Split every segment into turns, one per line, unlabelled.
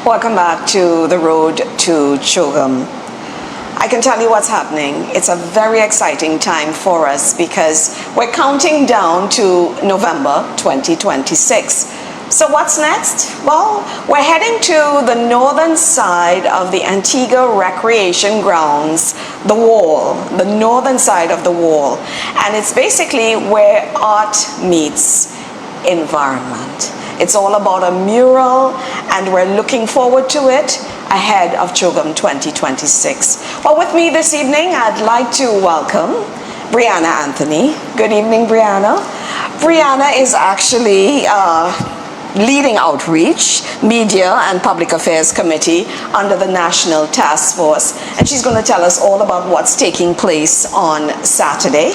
Welcome back to the road to CHOGM. I can tell you what's happening. It's a very exciting time for us because we're counting down to November 2026. So what's next? Well, we're heading to the northern side of the Antigua Recreation Grounds, the Wall, the northern side of the Wall. And it's basically where art meets environment. It's all about a mural, and we're looking forward to it ahead of CHOGM 2026. Well, with me this evening, I'd like to welcome Brianna Anthony. Good evening, Brianna. Brianna is actually leading Outreach, Media and Public Affairs Committee under the National Task Force. And she's going to tell us all about what's taking place on Saturday.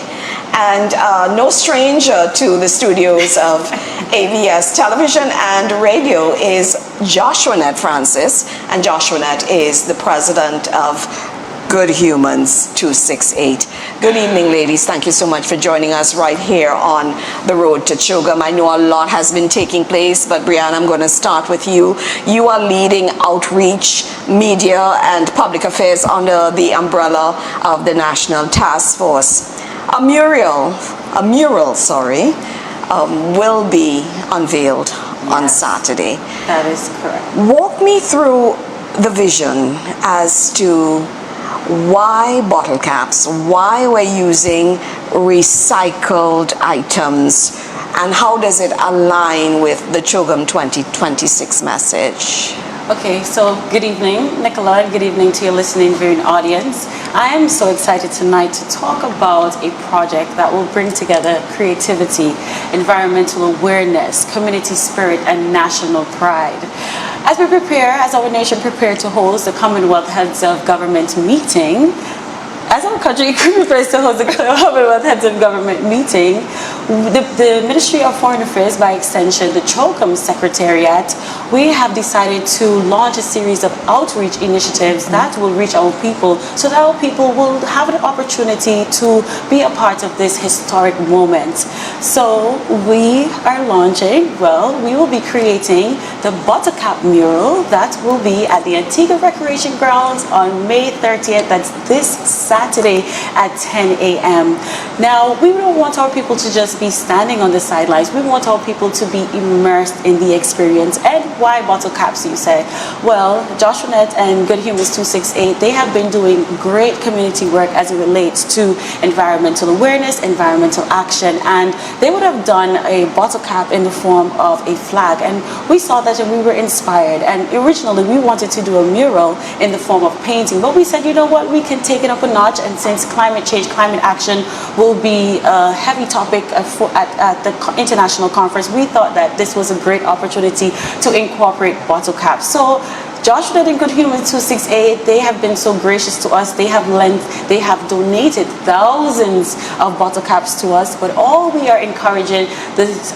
And no stranger to the studios of ABS Television and Radio is Joshuanet Francis. And Joshuanet is the president of Good Humans 268. Good evening, ladies. Thank you so much for joining us right here on the road to CHOGM. I know a lot has been taking place, but Brianna, I'm going to start with you. You are leading Outreach, Media and Public Affairs under the umbrella of the National Task Force. A mural, will be unveiled on Saturday.
That is correct.
Walk me through the vision as to why bottle caps, why we're using recycled items, and how does it align with the CHOGM 2026 message?
Okay, so good evening, Nicola, and good evening to your listening viewing audience. I am so excited tonight to talk about a project that will bring together creativity, environmental awareness, community spirit, and national pride. As we prepare, as our nation prepares to host the Commonwealth Heads of Government meeting, as our country prepares to host the Commonwealth Heads of Government meeting, the Ministry of Foreign Affairs, by extension, the CHOGM Secretariat, we have decided to launch a series of outreach initiatives that will reach our people so that our people will have an opportunity to be a part of this historic moment. So we are launching, we will be creating the bottle cap mural that will be at the Antigua Recreation Grounds on May 30th. That's this Saturday at 10 a.m. Now, we don't want our people to just be standing on the sidelines. We want our people to be immersed in the experience. And why bottle caps, you say? Well, Joshuanet and Good Humans 268, they have been doing great community work as it relates to environmental awareness, environmental action, and they would have done a bottle cap in the form of a flag. And we saw that and we were inspired. And originally, we wanted to do a mural in the form of painting, but we said, you know what, we can take it up a notch. And since climate change, climate action will be a heavy topic at the international conference, we thought that this was a great opportunity to incorporate bottle caps. So Joshua and Good Humans 268, they have been so gracious to us. They have donated thousands of bottle caps to us. But all we are encouraging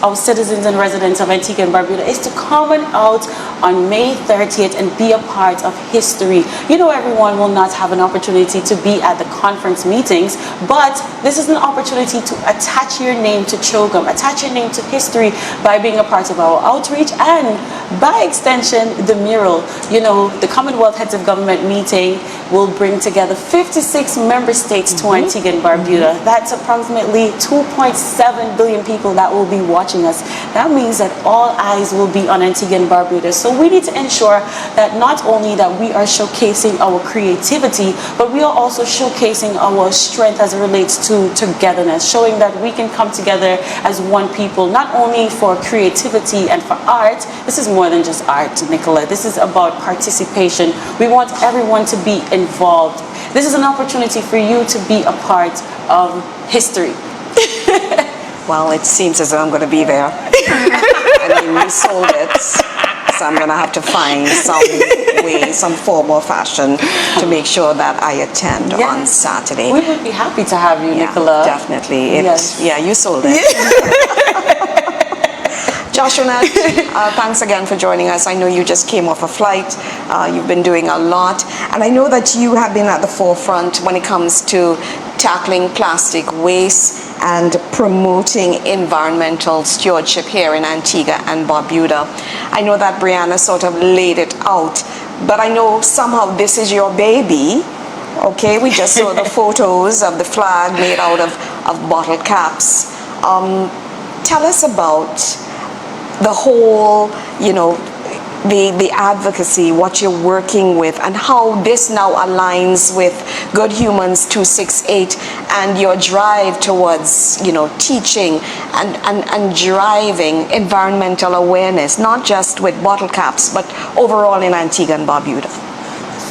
our citizens and residents of Antigua and Barbuda is to come out on May 30th and be a part of history. You know, everyone will not have an opportunity to be at the conference meetings, but this is an opportunity to attach your name to CHOGM, attach your name to history by being a part of our outreach and, by extension, the mural. You know, the Commonwealth Heads of Government meeting will bring together 56 member states to Antigua and Barbuda. That's approximately 2.7 billion people that will be watching us. That means that all eyes will be on Antigua and Barbuda. So we need to ensure that not only that we are showcasing our creativity, but we are also showcasing our strength as it relates to togetherness, showing that we can come together as one people, not only for creativity and for art. This is more than just art, Nicola. This is about participation. We want everyone to be involved. This is an opportunity for you to be a part of history.
Well, it seems as though I'm going to be there. I mean, we sold it, so I'm going to have to find some way, some form or fashion to make sure that I attend on Saturday.
We would be happy to have you, Nicola.
Definitely. Yeah, you sold it. Joshua, thanks again for joining us. I know you just came off a flight. You've been doing a lot. And I know that you have been at the forefront when it comes to tackling plastic waste and promoting environmental stewardship here in Antigua and Barbuda. I know that Brianna sort of laid it out, but I know somehow this is your baby. Okay, we just saw the photos of the flag made out of bottle caps. Tell us about the whole, the advocacy, what you're working with, and how this now aligns with Good Humans 268 and your drive towards, teaching and driving environmental awareness, not just with bottle caps, but overall in Antigua and Barbuda.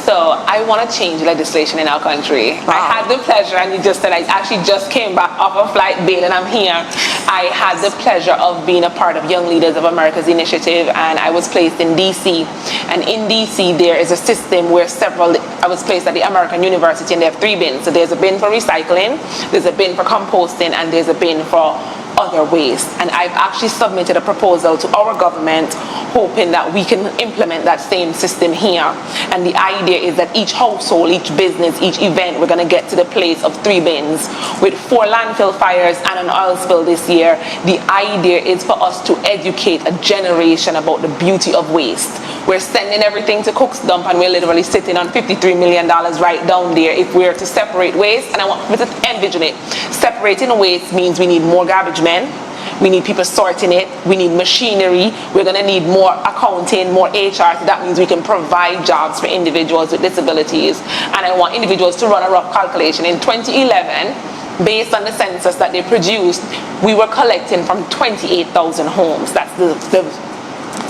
So I want to change legislation in our country.
Wow.
I had the pleasure, and you just said I actually just came back off a flight bail and I'm here. I had the pleasure of being a part of Young Leaders of America's initiative, and I was placed in DC. And in DC there is a system where I was placed at the American University, and they have 3 bins. So there's a bin for recycling, there's a bin for composting, and there's a bin for other waste. And I've actually submitted a proposal to our government hoping that we can implement that same system here. And the idea is that each household, each business, each event, we're going to get to the place of 3 bins. With 4 landfill fires and an oil spill this year, the idea is for us to educate a generation about the beauty of waste. We're sending everything to Cook's Dump, and we're literally sitting on $53 million right down there if we're to separate waste. And I want people to envision it. Separating waste means we need more garbage men, we need people sorting it, we need machinery, we're going to need more accounting, more HR. So that means we can provide jobs for individuals with disabilities. And I want individuals to run a rough calculation. In 2011, based on the census that they produced, we were collecting from 28,000 homes. That's the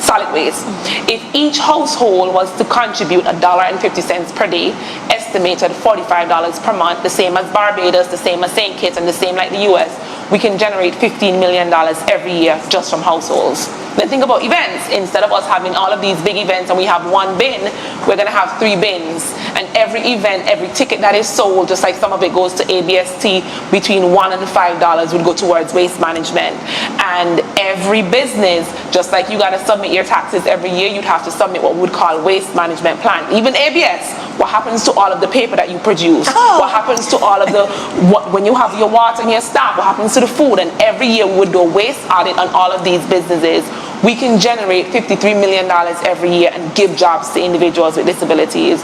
solid waste. If each household was to contribute $1.50 per day, estimated $45 per month, the same as Barbados, the same as St. Kitts, and the same like the US, we can generate $15 million every year just from households. Then think about events. Instead of us having all of these big events and we have 1 bin, we're going to have 3 bins. And every event, every ticket that is sold, just like some of it goes to ABST, between $1 and $5 would go towards waste management. And every business, just like you got to submit your taxes every year, you'd have to submit what we would call waste management plan. Even ABS, what happens to all of the paper that you produce? What happens to all of when you have your water and your staff, what happens to the food? And every year we would do a waste audit on all of these businesses. We can generate $53 million every year and give jobs to individuals with disabilities.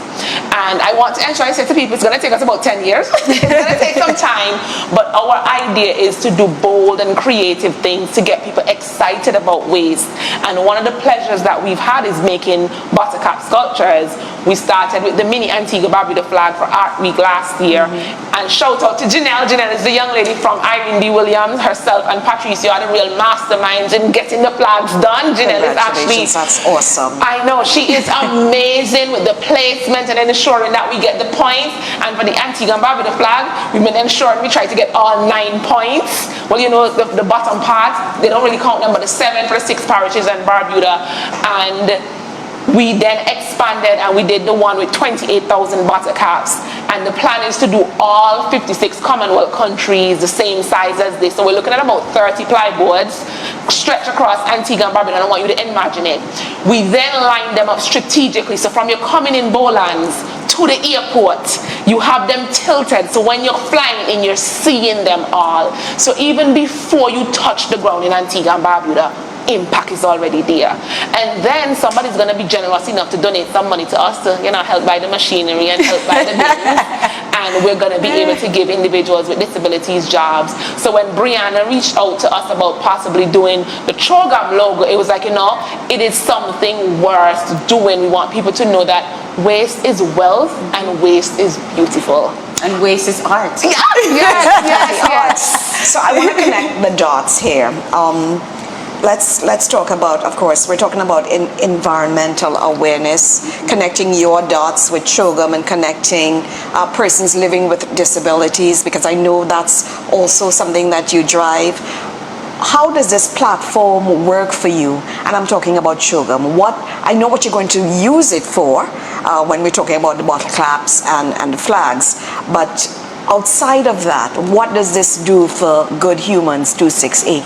And I want to ensure, I say to people, it's going to take us about 10 years. It's going to take some time, but our idea is to do bold and creative things to get people excited about waste. And one of the pleasures that we've had is making bottle cap sculptures. We started with the mini Antigua Barbuda flag for Art Week last year. And shout out to Janelle. Janelle is the young lady from Irene B. Williams. Herself and Patricia are the real masterminds in getting the flags done. Janelle is actually...
That's awesome.
I know. She is amazing with the placement and ensuring that we get the points. And for the Antigua and Barbuda flag, we've been ensuring we try to get all 9 points. Well, the bottom part, they don't really count them, but the 7 for the 6 parishes and Barbuda. And we then expanded and we did the one with 28,000 bottle caps. And the plan is to do all 56 Commonwealth countries the same size as this. So we're looking at about 30 plyboards stretched across Antigua and Barbuda. And I want you to imagine it. We then line them up strategically. So from your coming in Bowlands to the airport, you have them tilted. So when you're flying in, you're seeing them all. So even before you touch the ground in Antigua and Barbuda, impact is already there. And then somebody's going to be generous enough to donate some money to us to help buy the machinery and help buy the bins. And we're going to be able to give individuals with disabilities jobs. So when Brianna reached out to us about possibly doing the CHOGM logo, it was like, it is something worth doing. We want people to know that waste is wealth and waste is beautiful.
And waste is art.
Yes. So I want to connect the dots here. Let's talk about, of course, we're talking about environmental awareness, connecting your dots with CHOGM and connecting persons living with disabilities, because I know that's also something that you drive. How does this platform work for you? And I'm talking about CHOGM. I know what you're going to use it for when we're talking about the bottle caps and the flags, but outside of that, what does this do for Good Humans 268?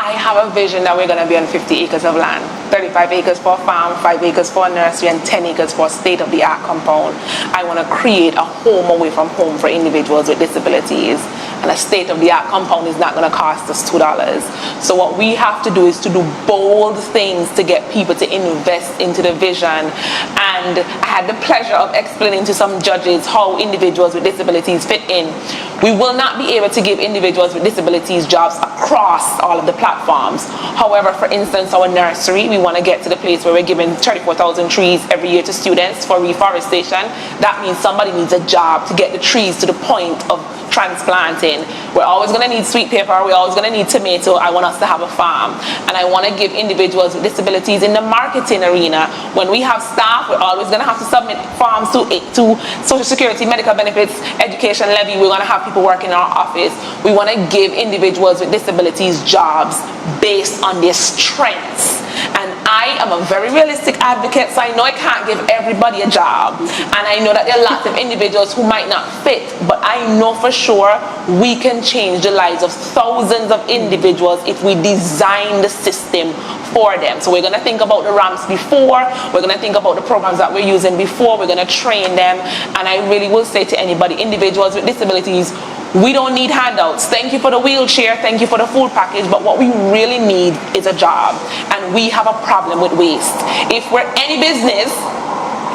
I have a vision that we're going to be on 50 acres of land. 35 acres for a farm, 5 acres for a nursery, and 10 acres for a state-of-the-art compound. I want to create a home away from home for individuals with disabilities. And a state-of-the-art compound is not going to cost us $2. So what we have to do is to do bold things to get people to invest into the vision. And I had the pleasure of explaining to some judges how individuals with disabilities fit in. We will not be able to give individuals with disabilities jobs across all of the platforms. However, for instance, our nursery, we want to get to the place where we're giving 34,000 trees every year to students for reforestation. That means somebody needs a job to get the trees to the point of transplanting. We're always going to need sweet pepper, we're always going to need tomato. I want us to have a farm, and I want to give individuals with disabilities in the marketing arena. When we have staff, we're always going to have to submit forms to Social Security, medical benefits, education levy. We're going to have people work in our office. We want to give individuals with disabilities jobs based on their strengths. And I am a very realistic advocate, so I know I can't give everybody a job. And I know that there are lots of individuals who might not fit, but I know for sure we can change the lives of thousands of individuals if we design the system for them. So we're going to think about the ramps before, we're going to think about the programs that we're using before, we're going to train them. And I really will say to anybody, individuals with disabilities, we don't need handouts. Thank you for the wheelchair, thank you for the food package, but what we really need is a job. And we have a problem with waste. If we're any business,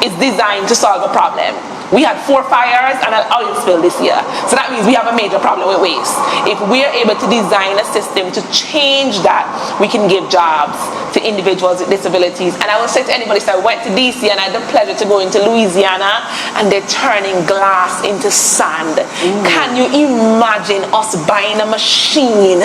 it's designed to solve a problem. We had 4 fires and an oil spill this year. So that means we have a major problem with waste. If we're able to design a system to change that, we can give jobs to individuals with disabilities. And I will say to anybody, so I went to DC and I had the pleasure to go into Louisiana, and they're turning glass into sand. Can you imagine us buying a machine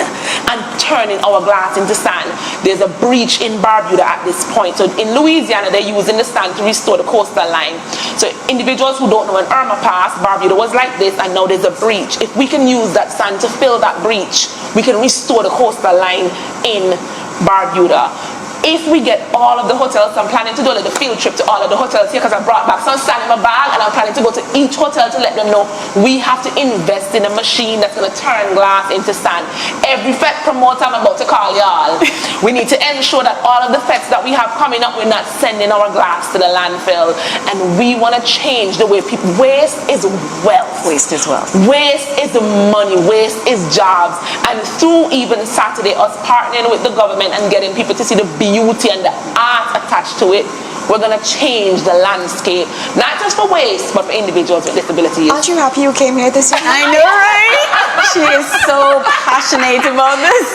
and turning our glass into sand? There's a breach in Barbuda at this point. So in Louisiana, they're using the sand to restore the coastal line. So individuals who don't know, when Irma passed, Barbuda was like this, and now there's a breach. If we can use that sand to fill that breach, we can restore the coastal line in Barbuda. If we get all of the hotels, I'm planning to do a little field trip to all of the hotels here because I brought back some sand in my bag, and I'm planning to go to each hotel to let them know we have to invest in a machine that's going to turn glass into sand. Every FET promoter I'm about to call y'all, we need to ensure that all of the FETs that we have coming up, we're not sending our glass to the landfill. And we want to change the way people, waste is wealth.
Waste is wealth.
Waste is money, waste is jobs. And through even Saturday, us partnering with the government and getting people to see the beauty and the art attached to it, we're going to change the landscape, not just for waste, but for individuals with disabilities.
Aren't you happy you came here this year?
I know, right? She is so passionate about this.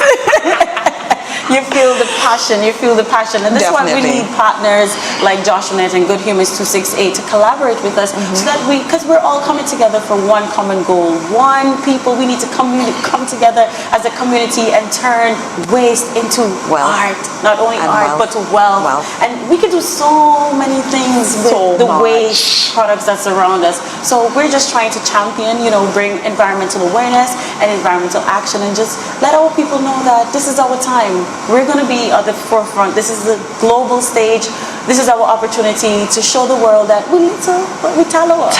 You feel the passion, and this is why we
Definitely.
need partners like Joshunet and Good Humans 268 to collaborate with us, so that because we're all coming together for one common goal, one people. We need to come together as a community and turn waste into
Wealth.
art, not only
And
art,
wealth.
but to wealth. And we can do so many things with
So
the
much.
waste products that surround us. So we're just trying to champion, bring environmental awareness and environmental action, and just let our people know that this is our time. We're going to be at the forefront. This is the global stage. This is our opportunity to show the world that we need to Talawa.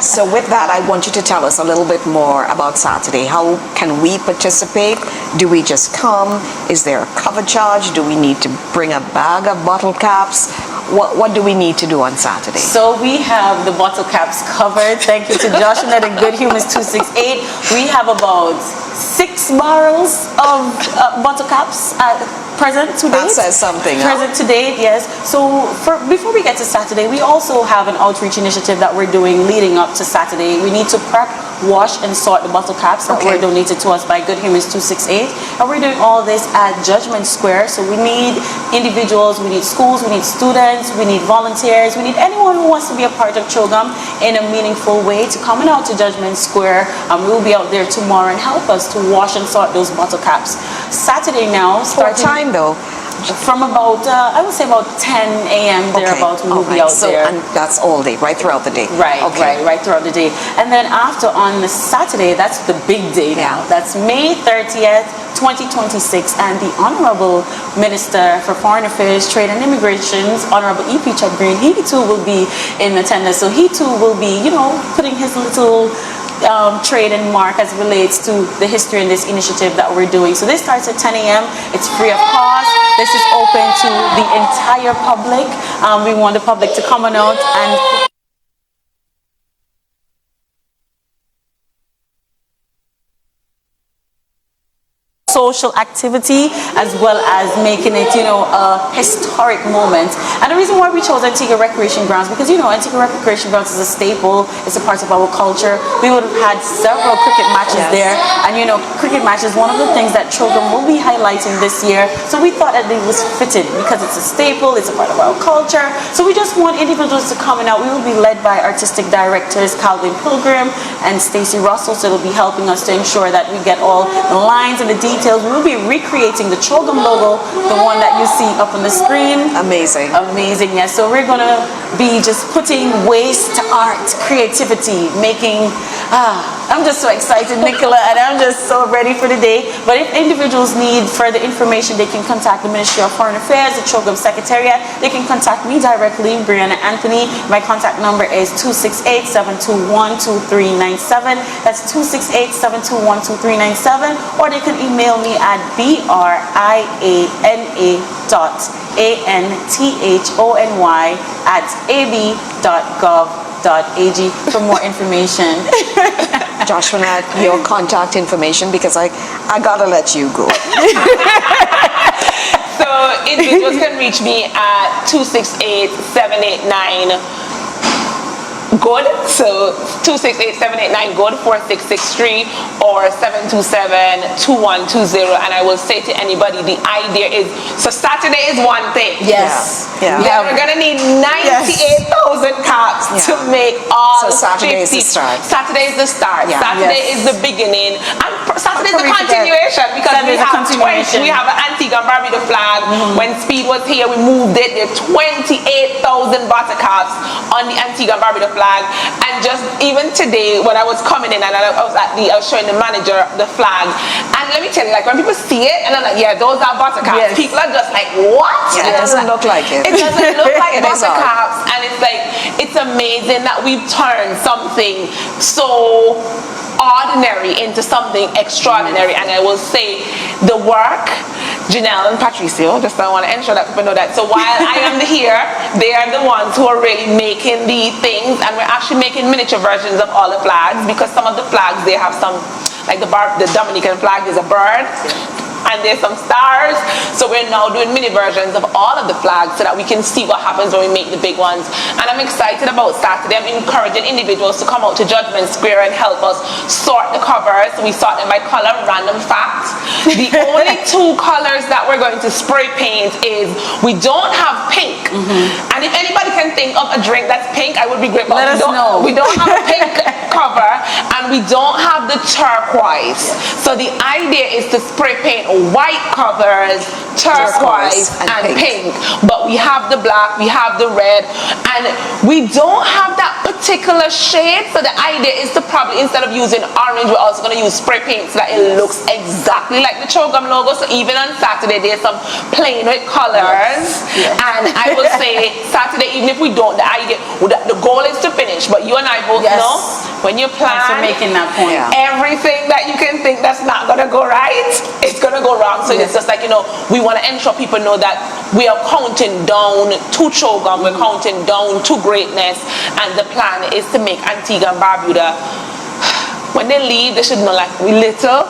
So with that, I want you to tell us a little bit more about Saturday. How can we participate? Do we just come? Is there a cover charge? Do we need to bring a bag of bottle caps? What do we need to do on Saturday?
So we have the bottle caps covered. Thank you to Joshunet and Good Humans 268. We have about 6 barrels of bottle caps present to date.
That says something.
Present to date, yes. So before we get to Saturday, we also have an outreach initiative that we're doing leading up to Saturday. We need to prep, wash, and sort the bottle caps that were donated to us by Good Humans 268. And we're doing all this at Judgment Square. So we need individuals, we need schools, we need students, we need volunteers, we need anyone who wants to be a part of CHOGM in a meaningful way to come out to Judgment Square. We will be out there tomorrow and help us to wash and sort those bottle caps. Saturday now,
What time though?
From about, I would say about 10 a.m. thereabouts, we will be out there.
And that's all day, right throughout the day?
Right throughout the day. And then after, on the Saturday, that's the big day now. That's May 30th, 2026. And the Honorable Minister for Foreign Affairs, Trade and Immigrations, Honorable E.P. Chad Green, he too will be in attendance. So he too will be, putting his little trade and mark as it relates to the history in this initiative that we're doing. So this starts at 10 a.m. It's free of cost. This is open to the entire public. We want the public to come on out and social activity as well as making it, a historic moment. And the reason why we chose Antigua Recreation Grounds, because Antigua Recreation Grounds is a staple, it's a part of our culture. We would have had several cricket matches there, and cricket match is one of the things that CHOGM will be highlighting this year. So we thought that it was fitted because it's a staple, it's a part of our culture. So we just want individuals to come out. We will be led by artistic directors Calvin Pilgrim and Stacey Russell, so they'll be helping us to ensure that we get all the lines and the details. We will be recreating the CHOGM logo, the one that you see up on the screen.
Amazing.
Amazing, yes. So we're going to be just putting waste to art, creativity, making... I'm just so excited, Nicola, and I'm just so ready for the day. But if individuals need further information, they can contact the Ministry of Foreign Affairs, the CHOGM Secretariat. They can contact me directly, Brianna Anthony. My contact number is 268-721-2397. That's 268-721-2397. Or they can email me at briana.anthony@ab.gov.ag for more information.
Joshua, your contact information, because I gotta let you go.
So individuals can reach me at 268-789 good, so 268-789 good 4663 or 727-2120. And I will say to anybody, the idea is, so Saturday is one thing.
Yes.
Yeah.
Then we're gonna need 98,000 caps to make all.
So Saturday
50.
is the start.
Saturday is the start.
Yeah.
Saturday is the beginning, and Saturday is the continuation, because we have we have an Antigua and Barbuda flag. When Speed was here, we moved it. There are 28,000 buttercups on the Antigua and Barbuda flag. And just even today, when I was coming in and I was showing the manager the flag, and let me tell you, like when people see it and I'm like, yeah, those are buttercups. People are just like, what?
Yeah, it doesn't look like it.
It doesn't look like buttercups, and it's like, it's amazing that we've turned something so ordinary into something extraordinary. And I will say, the work, Janelle and Patricio, just I want to ensure that people know that. So while I am here, they are the ones who are really making the things, and we're actually making miniature versions of all the flags, because some of the flags, they have some, like the Dominican flag is a bird, and there's some stars. So we're now doing mini versions of all of the flags so that we can see what happens when we make the big ones. And I'm excited about Saturday. I'm encouraging individuals to come out to Judgment Square and help us sort the covers. We sort them by color. Random fact, the only two colors that we're going to spray paint is, we don't have pink. And if anybody can think of a drink that's pink, I would be grateful.
Let us know.
We don't have a pink cover, and we don't have the turquoise. So the idea is to spray paint white covers, turquoise and pink. But we have the black, we have the red, and we don't have that particular shade. So the idea is to probably, instead of using orange, we're also going to use spray paint so that it looks exactly like the CHOGM logo. So even on Saturday, there's some playing with colors. And I will say, Saturday, even if we don't, the idea, the goal is to finish. But you and I both know, when you plan,
thanks for making that point.
Everything that you can think that's not going to go right, it's going to go wrong. So it's just like, we want to ensure people know that we are counting down to CHOGM, we're counting down to greatness, and the plan is to make Antigua and Barbuda, when they leave, they should know, like, we little,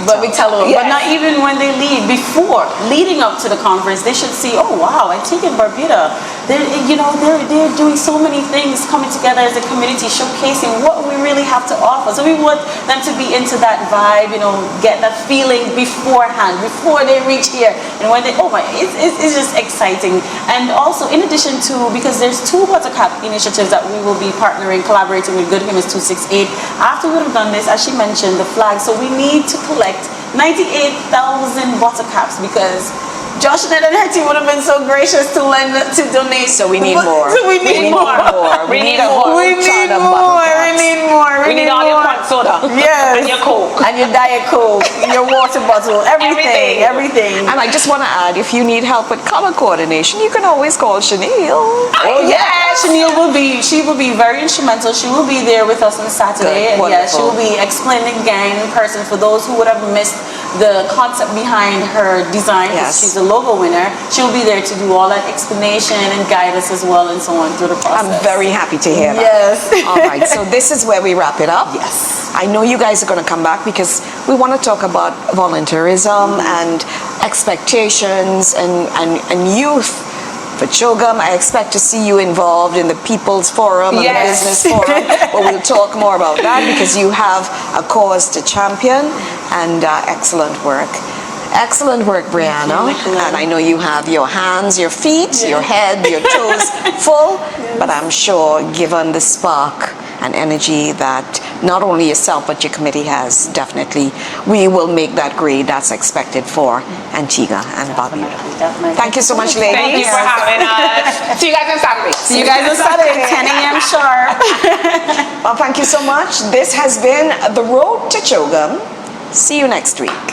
but we tell them. But not even when they leave, before, leading up to the conference, they should see, oh wow, Antigua and Barbuda, they're doing so many things, coming together as a community, showcasing what we really have to offer. So we want them to be into that vibe, get that feeling beforehand, before they reach here. And when they, it's just exciting. And also, in addition to, because there's two Buttercup initiatives that we will be partnering, collaborating with Good Humans 268. After we would have done this, as she mentioned, the flag. So we need to collect 98,000 buttercups, because Josh and her team would have been so gracious to donate.
So we need more.
So we need more.
We need more.
We need more. We need more.
We need all your corn soda.
Yes.
And your Coke.
and your Diet Coke, your water bottle, everything.
And I just want to add, if you need help with color coordination, you can always call Chanel.
Oh yeah, Chanel she will be very instrumental. She will be there with us on Saturday.
Good,
And yeah, she
wonderful.
will be explaining again in person for those who would have missed the concept behind her design. 'Cause
Yes.
she's a logo winner. She'll be there to do all that explanation and guide us as well and so on through the process.
I'm very happy to hear that.
Yes.
All right, so this is where we wrap it up.
Yes.
I know you guys are going to come back because we want to talk about volunteerism and expectations and youth. For CHOGM, I expect to see you involved in the People's Forum and the
Yes.
Business Forum, but we'll talk more about that because you have a cause to champion and excellent work. Excellent work, Brianna.
Nicola.
And I know you have your hands, your feet, your head, your toes full, but I'm sure given the spark and energy that not only yourself but your committee has, definitely we will make that grade that's expected for Antigua and Barbuda.
Definitely.
Thank you so much, ladies.
Thank you for having us. See you guys on Saturday.
See you guys on Saturday, 10 a.m. sharp.
Well, thank you so much. This has been The Road to CHOGM. See you next week.